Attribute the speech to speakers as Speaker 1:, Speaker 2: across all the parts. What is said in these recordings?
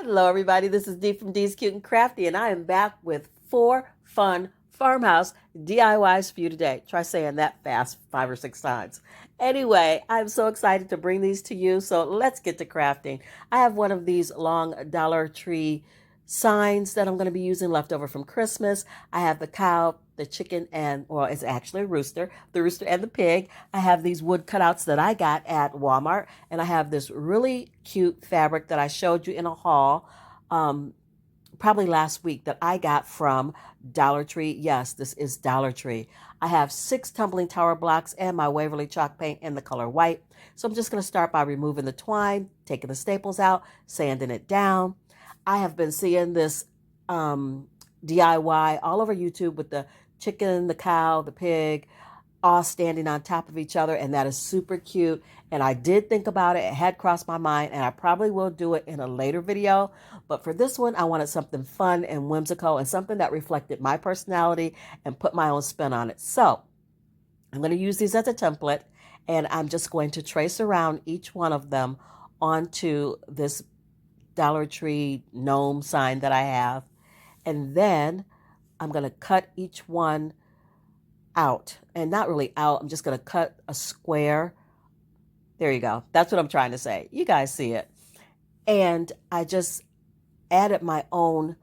Speaker 1: Hello, everybody. This is Dee from Dee's Cute and Crafty, and I am back with 4 fun farmhouse DIYs for you today. Try saying that fast 5 or 6 times. Anyway, I'm so excited to bring these to you, so let's get to crafting. I have one of these long Dollar Tree signs that I'm going to be using left over from Christmas. I have the cow, the chicken, and, well, it's actually a rooster, the rooster and the pig. I have these wood cutouts that I got at Walmart, and I have this really cute fabric that I showed you in a haul probably last week that I got from Dollar Tree. Yes, this is Dollar Tree. I have 6 tumbling tower blocks and my Waverly chalk paint in the color white. So I'm just going to start by removing the twine, taking the staples out, sanding it down. I have been seeing this DIY all over YouTube with the chicken, the cow, the pig, all standing on top of each other, and that is super cute. And I did think about it. It had crossed my mind, and I probably will do it in a later video. But for this one, I wanted something fun and whimsical and something that reflected my personality and put my own spin on it. So I'm going to use these as a template, and I'm just going to trace around each one of them onto this Dollar Tree gnome sign that I have. And then I'm going to cut each one out, and not really out. I'm just going to cut a square. There you go. That's what I'm trying to say. You guys see it. And I just added my own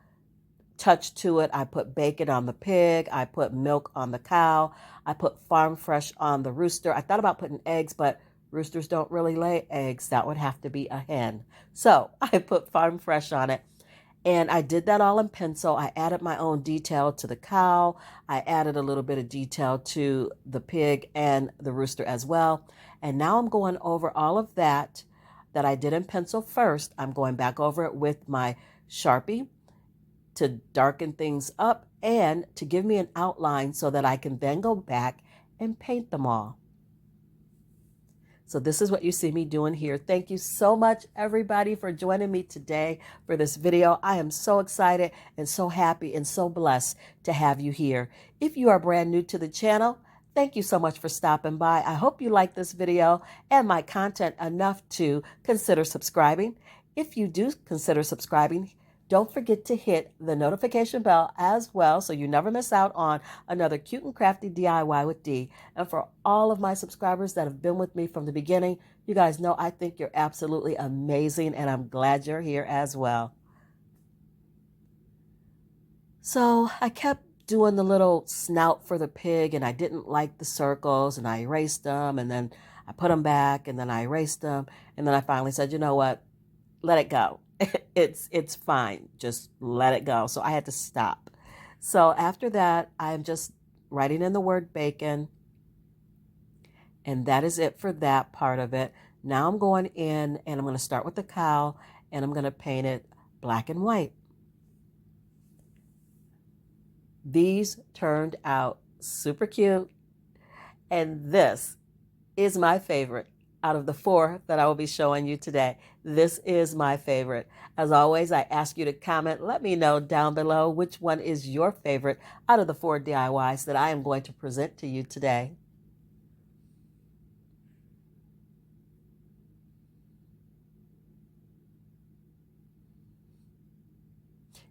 Speaker 1: touch to it. I put bacon on the pig. I put milk on the cow. I put farm fresh on the rooster. I thought about putting eggs, but roosters don't really lay eggs. That would have to be a hen. So I put farm fresh on it. And I did that all in pencil. I added my own detail to the cow. I added a little bit of detail to the pig and the rooster as well. And now I'm going over all of that I did in pencil first. I'm going back over it with my Sharpie to darken things up and to give me an outline so that I can then go back and paint them all. So this is what you see me doing here. Thank you so much, everybody, for joining me today for this video. I am so excited and so happy and so blessed to have you here. If you are brand new to the channel, thank you so much for stopping by. I hope you like this video and my content enough to consider subscribing. If you do consider subscribing, don't forget to hit the notification bell as well so you never miss out on another Cute and Crafty DIY with Dee. And for all of my subscribers that have been with me from the beginning, you guys know I think you're absolutely amazing, and I'm glad you're here as well. So I kept doing the little snout for the pig, and I didn't like the circles, and I erased them, and then I put them back, and then I erased them, and then I finally said, you know what, let it go. It's fine. Just let it go. So I had to stop. So after that, I'm just writing in the word bacon. And that is it for that part of it. Now I'm going in and I'm going to start with the cow and I'm going to paint it black and white. These turned out super cute. And this is my favorite. Out of the 4 that I will be showing you today, this is my favorite. As always, I ask you to comment. Let me know down below which one is your favorite out of the 4 DIYs that I am going to present to you today.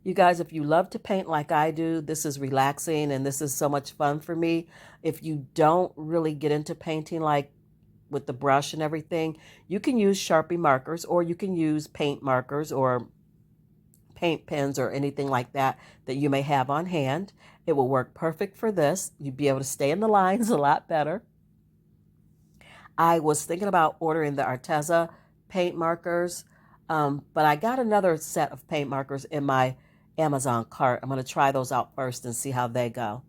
Speaker 1: You guys, if you love to paint like I do, this is relaxing and this is so much fun for me. If you don't really get into painting like with the brush and everything, you can use Sharpie markers, or you can use paint markers or paint pens or anything like that that you may have on hand. It will work perfect for this. You'd be able to stay in the lines a lot better. I was thinking about ordering the Arteza paint markers, but I got another set of paint markers in my Amazon cart. I'm going to try those out first and see how they go.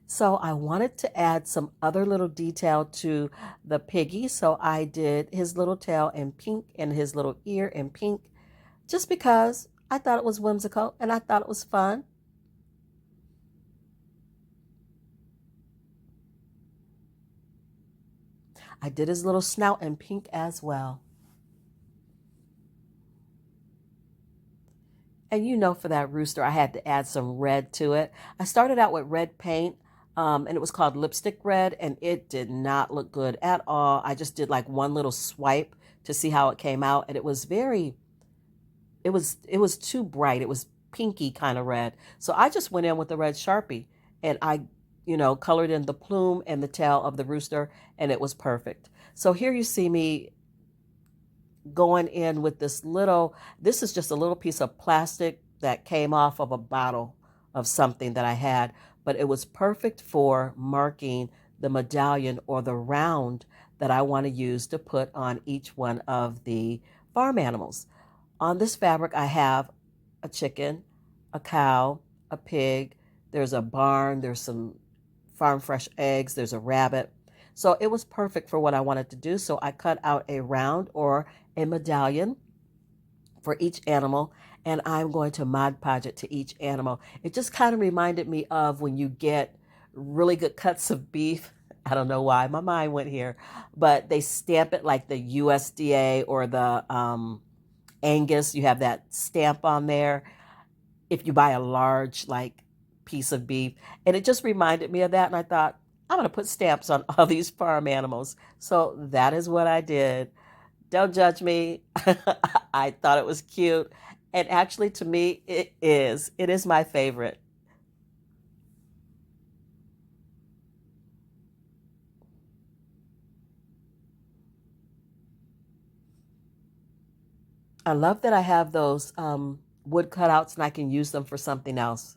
Speaker 1: So I wanted to add some other little detail to the piggy. So I did his little tail in pink and his little ear in pink, just because I thought it was whimsical and I thought it was fun. I did his little snout in pink as well. And you know, for that rooster, I had to add some red to it. I started out with red paint. And it was called lipstick red, and it did not look good at all. I just did like one little swipe to see how it came out. And it was it was too bright. It was pinky kind of red. So I just went in with the red Sharpie and I, colored in the plume and the tail of the rooster, and it was perfect. So here you see me going in with this is just a little piece of plastic that came off of a bottle of something that I had, but it was perfect for marking the medallion or the round that I want to use to put on each one of the farm animals. On this fabric, I have a chicken, a cow, a pig, there's a barn, there's some farm fresh eggs, there's a rabbit. So it was perfect for what I wanted to do. So I cut out a round or a medallion for each animal, and I'm going to Mod Podge it to each animal. It just kind of reminded me of when you get really good cuts of beef. I don't know why my mind went here, but they stamp it like the USDA or the Angus. You have that stamp on there if you buy a large like piece of beef, and it just reminded me of that. And I thought, I'm going to put stamps on all these farm animals. So that is what I did. Don't judge me. I thought it was cute. And actually, to me, it is. It is my favorite. I love that I have those wood cutouts and I can use them for something else.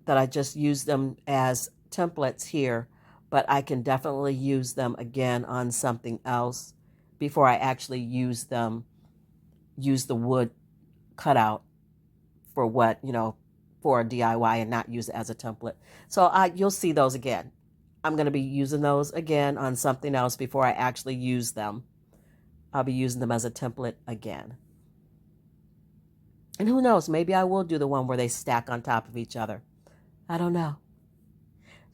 Speaker 1: That I just use them as templates here, but I can definitely use them again on something else before I actually use the wood cutout for for a DIY and not use it as a template. So you'll see those again. I'm going to be using those again on something else before I actually use them. I'll be using them as a template again. And who knows, maybe I will do the one where they stack on top of each other. I don't know.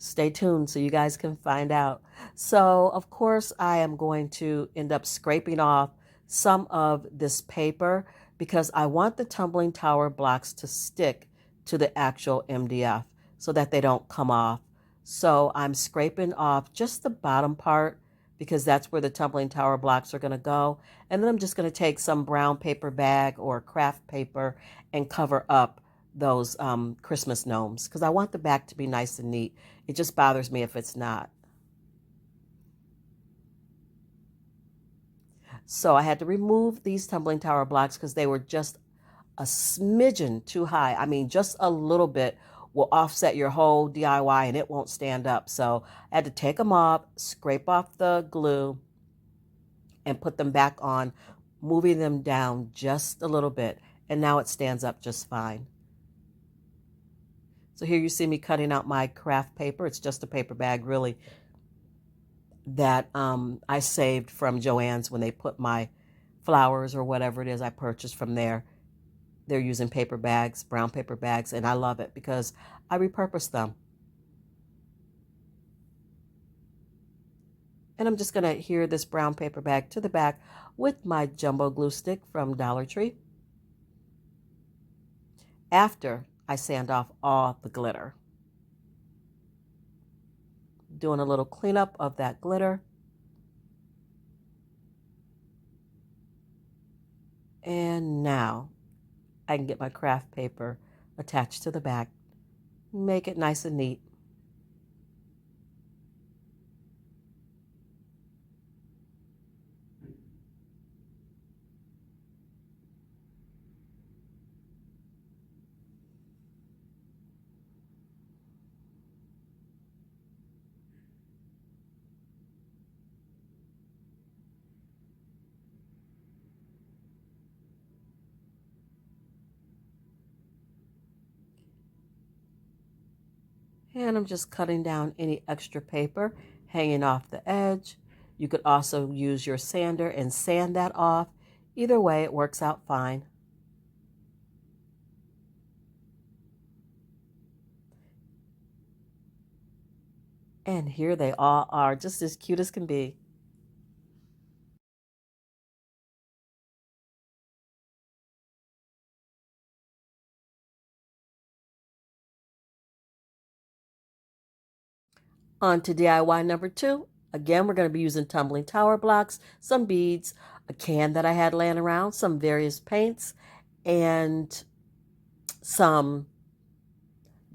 Speaker 1: Stay tuned so you guys can find out. So, of course, I am going to end up scraping off some of this paper because I want the tumbling tower blocks to stick to the actual MDF so that they don't come off. So I'm scraping off just the bottom part because that's where the tumbling tower blocks are going to go. And then I'm just going to take some brown paper bag or craft paper and cover up those Christmas gnomes because I want the back to be nice and neat. It just bothers me if it's not. So I had to remove these tumbling tower blocks because they were just a smidgen too high. I mean, just a little bit will offset your whole DIY and it won't stand up. So I had to take them off, scrape off the glue, and put them back on, moving them down just a little bit. And now it stands up just fine. So here you see me cutting out my craft paper. It's just a paper bag, really, that I saved from Joann's when they put my flowers or whatever it is I purchased from there. They're using paper bags, brown paper bags, and I love it because I repurpose them. And I'm just going to adhere this brown paper bag to the back with my jumbo glue stick from Dollar Tree after I sand off all the glitter. Doing a little cleanup of that glitter. And now I can get my craft paper attached to the back, make it nice and neat. And I'm just cutting down any extra paper hanging off the edge. You could also use your sander and sand that off. Either way, it works out fine. And here they all are, just as cute as can be. On to DIY number 2. Again, we're going to be using tumbling tower blocks, some beads, a can that I had laying around, some various paints, and some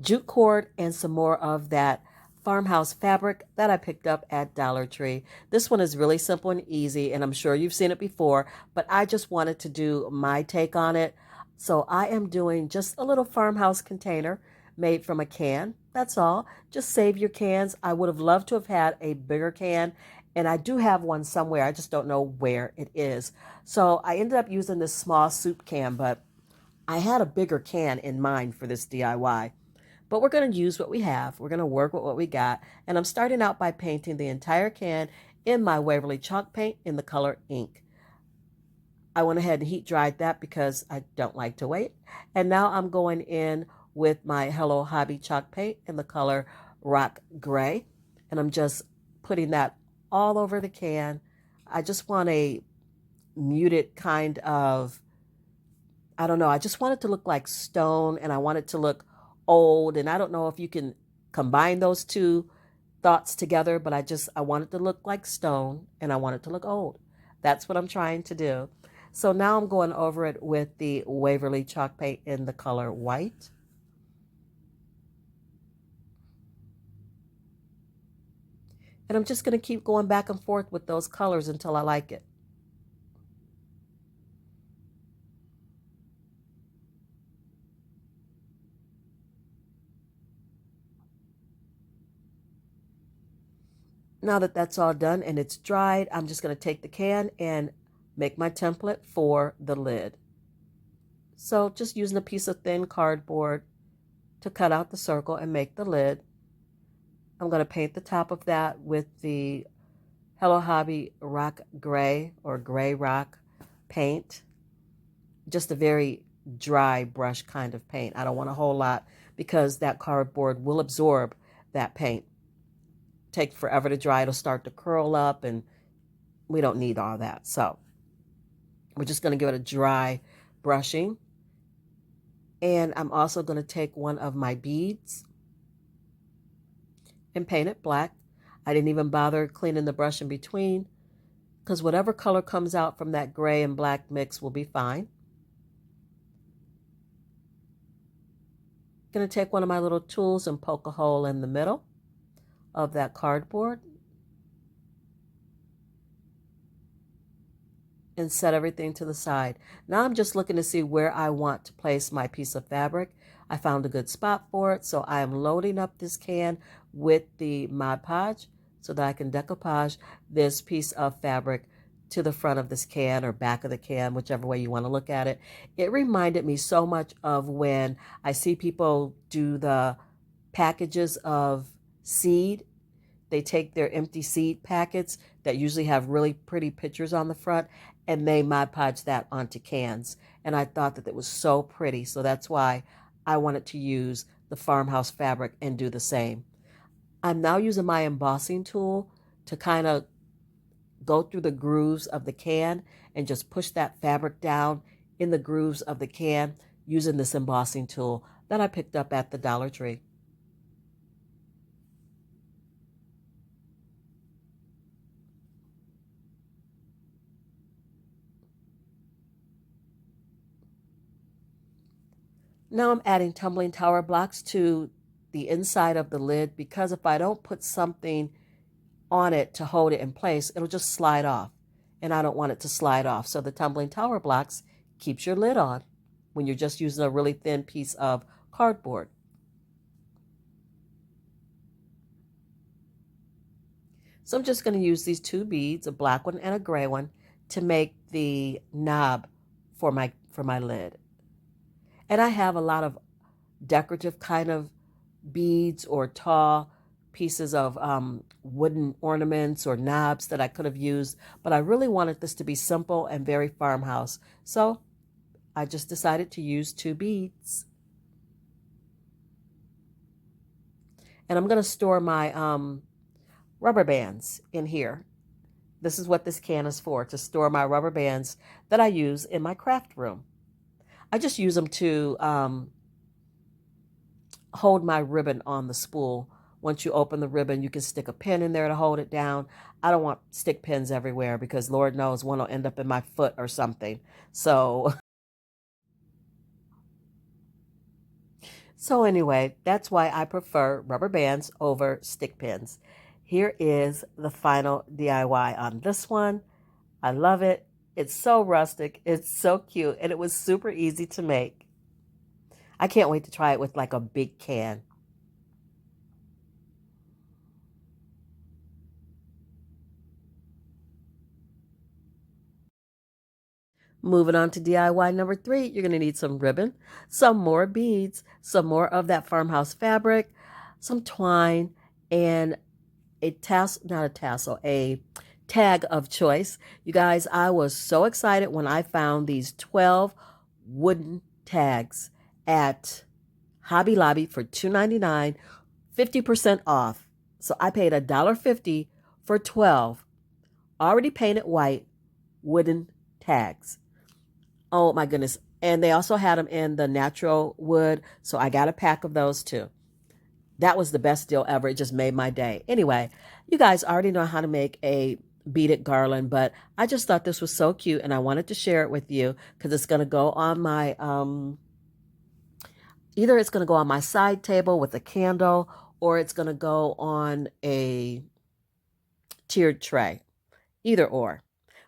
Speaker 1: jute cord and some more of that Farmhouse fabric that I picked up at Dollar Tree. This one is really simple and easy, and I'm sure you've seen it before, but I just wanted to do my take on it. So I am doing just a little Farmhouse container made from a can. That's all. Just save your cans. I would have loved to have had a bigger can, and I do have one somewhere. I just don't know where it is. So I ended up using this small soup can, but I had a bigger can in mind for this DIY. But we're going to use what we have. We're going to work with what we got. And I'm starting out by painting the entire can in my Waverly chalk paint in the color ink. I went ahead and heat dried that because I don't like to wait. And now I'm going in with my Hello Hobby chalk paint in the color rock gray. And I'm just putting that all over the can. I just want a muted kind of, I don't know, I just want it to look like stone, and I want it to look old, and I don't know if you can combine those two thoughts together, but I want it to look like stone, and I want it to look old. That's what I'm trying to do. So now I'm going over it with the Waverly chalk paint in the color white. And I'm just going to keep going back and forth with those colors until I like it. Now that that's all done and it's dried, I'm just going to take the can and make my template for the lid. So just using a piece of thin cardboard to cut out the circle and make the lid. I'm going to paint the top of that with the Hello Hobby rock gray or gray rock paint. Just a very dry brush kind of paint. I don't want a whole lot because that cardboard will absorb that paint. Take forever to dry. It'll start to curl up, and we don't need all that. So we're just going to give it a dry brushing. And I'm also going to take one of my beads and paint it black. I didn't even bother cleaning the brush in between because whatever color comes out from that gray and black mix will be fine. Going to take one of my little tools and poke a hole in the middle of that cardboard and set everything to the side. Now I'm just looking to see where I want to place my piece of fabric. I found a good spot for it, so I am loading up this can with the Mod Podge so that I can decoupage this piece of fabric to the front of this can or back of the can, whichever way you want to look at it. It reminded me so much of when I see people do the packages of seed. They take their empty seed packets that usually have really pretty pictures on the front, and they Mod Podge that onto cans. And I thought that it was so pretty, so that's why I wanted to use the Farmhouse fabric and do the same. I'm now using my embossing tool to kind of go through the grooves of the can and just push that fabric down in the grooves of the can using this embossing tool that I picked up at the Dollar Tree. Now I'm adding tumbling tower blocks to the inside of the lid because if I don't put something on it to hold it in place, it'll just slide off. And I don't want it to slide off. So the tumbling tower blocks keeps your lid on when you're just using a really thin piece of cardboard. So I'm just going to use these two beads, a black one and a gray one, to make the knob for my lid. And I have a lot of decorative kind of beads or tall pieces of wooden ornaments or knobs that I could have used, but I really wanted this to be simple and very farmhouse. So I just decided to use two beads. And I'm going to store my rubber bands in here. This is what this can is for, to store my rubber bands that I use in my craft room. I just use them to hold my ribbon on the spool once you open the ribbon, you can stick a pin in there to hold it down. I don't want stick pins everywhere because Lord knows one will end up in my foot or something. So, so anyway, that's why I prefer rubber bands over stick pins. Here is the final DIY on this one. I love it. It's so rustic. It's so cute. And it was super easy to make. I can't wait to try it with like a big can. Moving on to DIY number 3, you're going to need some ribbon, some more beads, some more of that farmhouse fabric, some twine, and a tassel, not a tassel, a tag of choice. You guys, I was so excited when I found these 12 wooden tags at Hobby Lobby for $2.99, 50% off. So I paid $1.50 for 12 already painted white wooden tags. Oh my goodness. And they also had them in the natural wood. So I got a pack of those too. That was the best deal ever. It just made my day. Anyway, you guys already know how to make a beaded garland, but I just thought this was so cute and I wanted to share it with you because it's going to go on my, either it's going to go on my side table with a candle or it's going to go on a tiered tray. Either or.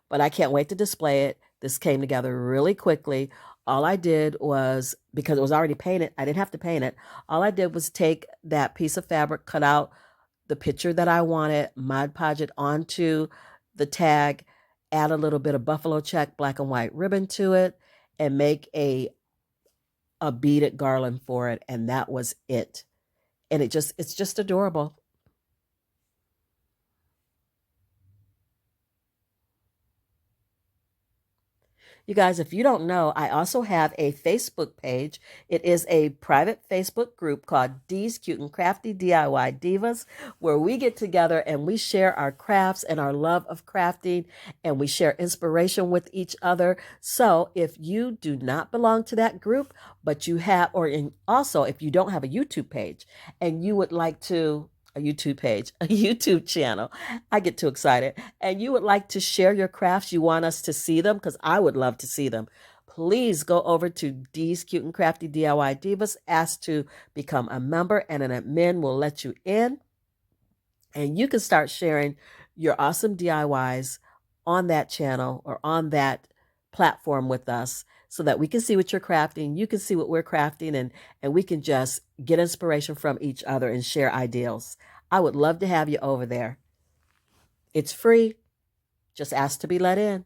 Speaker 1: But I can't wait to display it. This came together really quickly. All I did was, because it was already painted, I didn't have to paint it. All I did was take that piece of fabric, cut out the picture that I wanted, Mod Podge it onto the tag, add a little bit of buffalo check black and white ribbon to it, and make a beaded garland for it. And that was it. And it's just adorable. You guys, if you don't know, I also have a Facebook page. It is a private Facebook group called D's Cute and Crafty DIY Divas, where we get together and we share our crafts and our love of crafting, and we share inspiration with each other. So if you do not belong to that group, but you have, also if you don't have a YouTube page and you would like to, a YouTube page, a YouTube channel. I get too excited. And you would like to share your crafts, you want us to see them, because I would love to see them. Please go over to D's Cute and Crafty DIY Divas, ask to become a member, and an admin will let you in. And you can start sharing your awesome DIYs on that channel or on that platform with us so that we can see what you're crafting, you can see what we're crafting, and we can just get inspiration from each other and share ideals. I would love to have you over there. It's free. Just ask to be let in.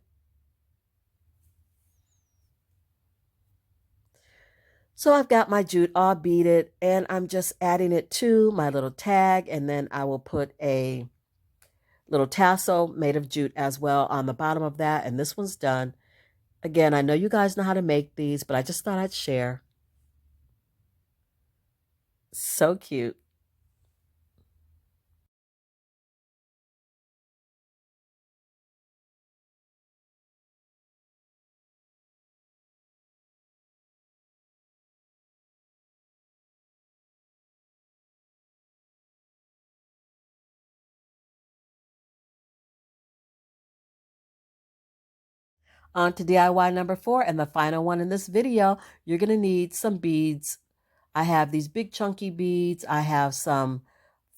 Speaker 1: So I've got my jute all beaded and I'm just adding it to my little tag, and then I will put a little tassel made of jute as well on the bottom of that, and this one's done. Again, I know you guys know how to make these, but I just thought I'd share. So cute. On to DIY number 4 and the final one in this video. You're going to need some beads. I have these big chunky beads. I have some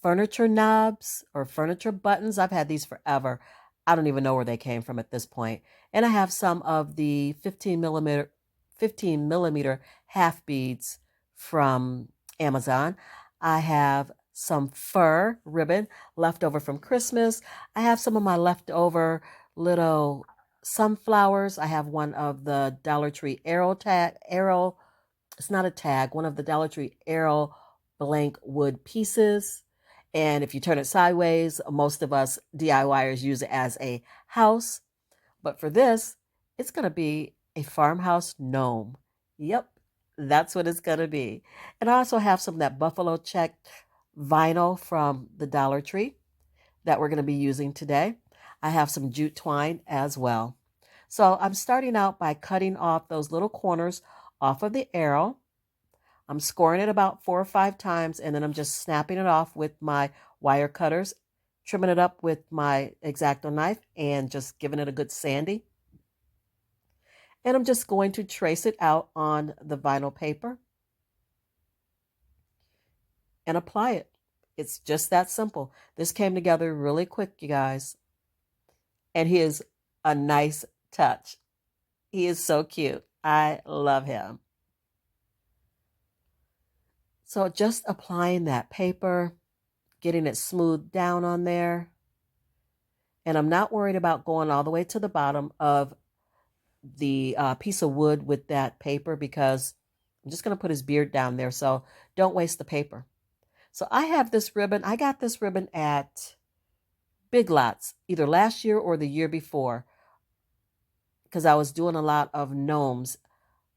Speaker 1: furniture knobs or furniture buttons. I've had these forever. I don't even know where they came from at this point. And I have some of the 15 millimeter half beads from Amazon. I have some fur ribbon left over from Christmas. I have some of my leftover little sunflowers. I have one of the Dollar Tree arrow, it's not a tag, one of the Dollar Tree arrow blank wood pieces. And if you turn it sideways, most of us DIYers use it as a house. But for this, it's going to be a farmhouse gnome. Yep, that's what it's going to be. And I also have some of that buffalo check vinyl from the Dollar Tree that we're going to be using today. I have some jute twine as well. So I'm starting out by cutting off those little corners off of the arrow. I'm scoring it about 4 or 5 times, and then I'm just snapping it off with my wire cutters, trimming it up with my X-Acto knife, and just giving it a good sandy. And I'm just going to trace it out on the vinyl paper and apply it. It's just that simple. This came together really quick, you guys. And he is a nice touch. He is so cute. I love him. So just applying that paper, getting it smoothed down on there. And I'm not worried about going all the way to the bottom of the piece of wood with that paper because I'm just going to put his beard down there. So don't waste the paper. So I have this ribbon. I got this ribbon at Big Lots, either last year or the year before, because I was doing a lot of gnomes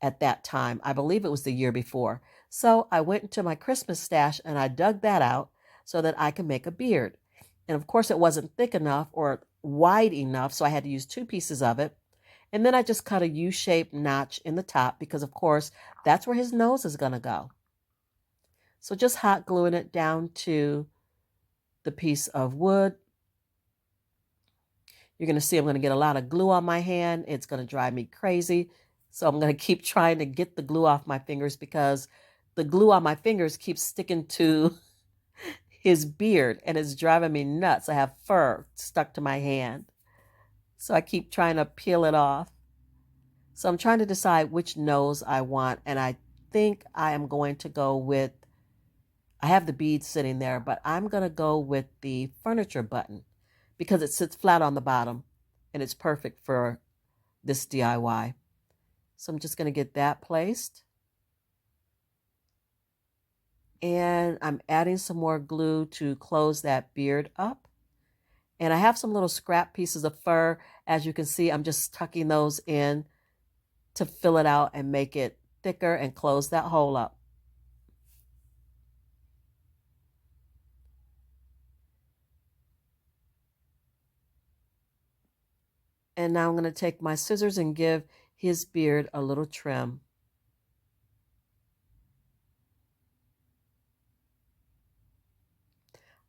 Speaker 1: at that time. I believe it was the year before. So I went into my Christmas stash and I dug that out so that I could make a beard. And of course, it wasn't thick enough or wide enough, so I had to use 2 pieces of it. And then I just cut a U-shaped notch in the top because, of course, that's where his nose is going to go. So just hot gluing it down to the piece of wood. You're going to see I'm going to get a lot of glue on my hand. It's going to drive me crazy. So I'm going to keep trying to get the glue off my fingers because the glue on my fingers keeps sticking to his beard and it's driving me nuts. I have fur stuck to my hand. So I keep trying to peel it off. So I'm trying to decide which nose I want. And I think I am going to go with, I have the beads sitting there, but I'm going to go with the furniture button because it sits flat on the bottom and it's perfect for this DIY. So I'm just going to get that placed. And I'm adding some more glue to close that beard up. And I have some little scrap pieces of fur. As you can see, I'm just tucking those in to fill it out and make it thicker and close that hole up. And now I'm going to take my scissors and give his beard a little trim.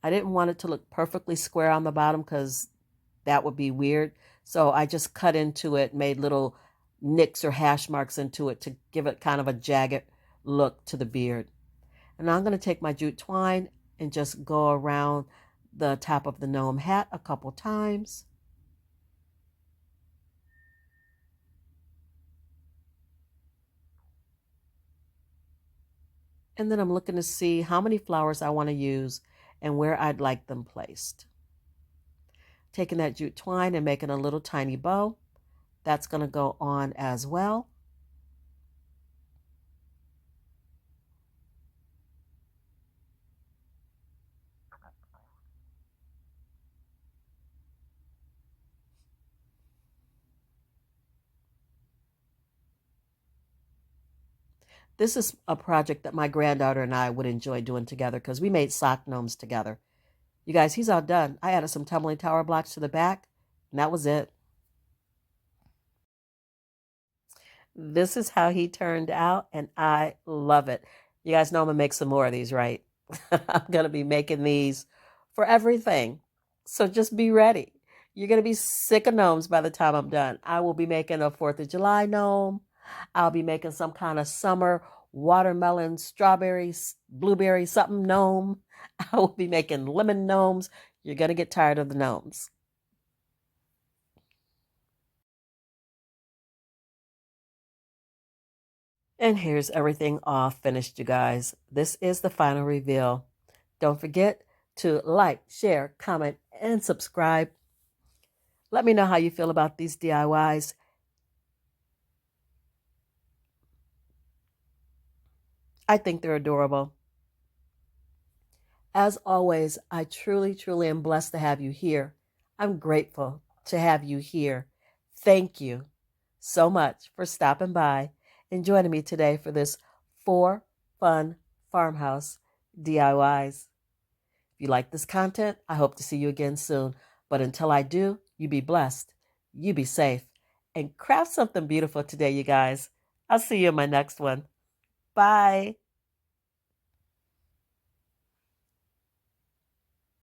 Speaker 1: I didn't want it to look perfectly square on the bottom because that would be weird. So I just cut into it, made little nicks or hash marks into it to give it kind of a jagged look to the beard. And now I'm going to take my jute twine and just go around the top of the gnome hat a couple times. And then I'm looking to see how many flowers I want to use and where I'd like them placed. Taking that jute twine and making a little tiny bow. That's going to go on as well. This is a project that my granddaughter and I would enjoy doing together because we made sock gnomes together. You guys, he's all done. I added some tumbling tower blocks to the back, and that was it. This is how he turned out, and I love it. You guys know I'm going to make some more of these, right? I'm going to be making these for everything. So just be ready. You're going to be sick of gnomes by the time I'm done. I will be making a 4th of July gnome. I'll be making some kind of summer watermelon, strawberry, blueberry, something gnome. I will be making lemon gnomes. You're going to get tired of the gnomes. And here's everything all finished, you guys. This is the final reveal. Don't forget to like, share, comment, and subscribe. Let me know how you feel about these DIYs. I think they're adorable. As always, I truly, truly am blessed to have you here. I'm grateful to have you here. Thank you so much for stopping by and joining me today for this 4 fun farmhouse DIYs. If you like this content, I hope to see you again soon. But until I do, you be blessed, you be safe, and craft something beautiful today, you guys. I'll see you in my next one. Bye.